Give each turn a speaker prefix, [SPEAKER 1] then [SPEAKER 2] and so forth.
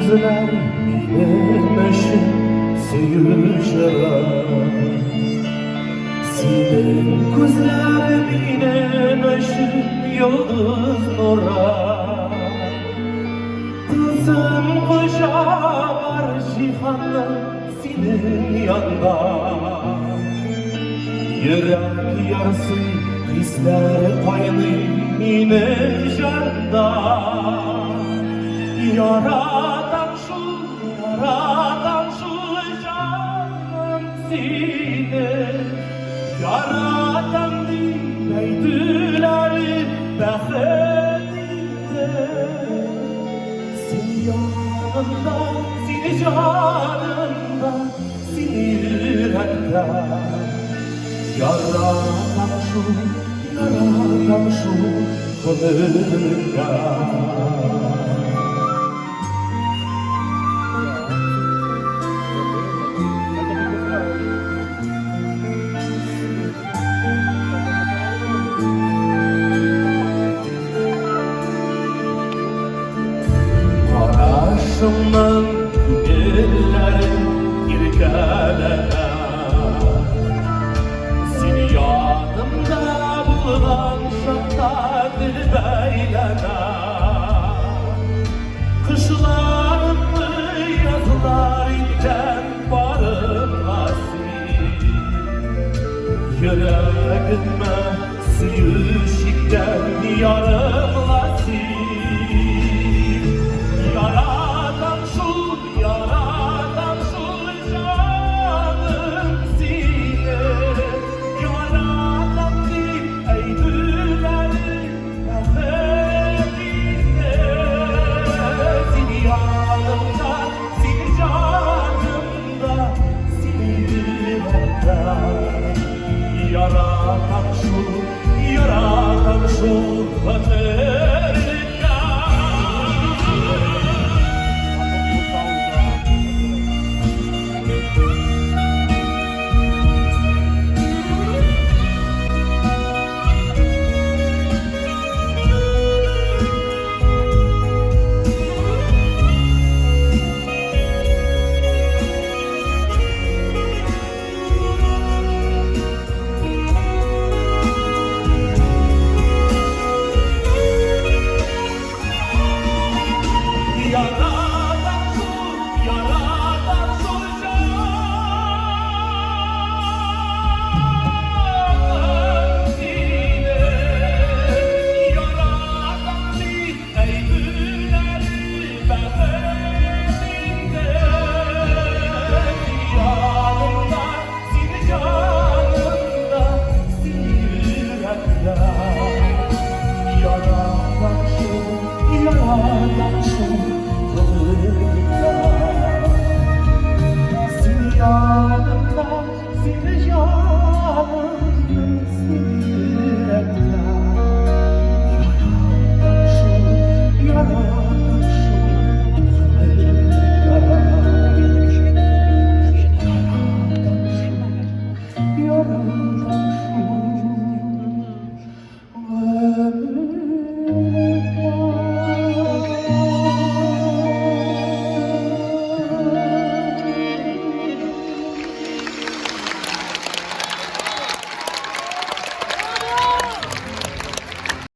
[SPEAKER 1] gözler bilemeşin sevişer. Senin gözler bilemeşin yıldız nura. Tılsım kuşamar cihanla senin yanda. Yürek yarısı hisler kaynıyor janda. Yaradan şu canım seni. Yaradan diyeydiler behedinde. Seni yanında, seni canında, seni yürekte. Yaradan şu kılırga. Karşımdan güllerin irkelene. Seni yanımda bulan şakta dilbeylene. Kışlarımı yazılar iken barınmasın. Yüreğime sıyışıkken yarımlasın. Yaradan şu canım seni. Yaradan diyeydiler behedinde. Seni yanımda, seni canımda, seni yürekte. Yaradan şu kılırga. Yaradan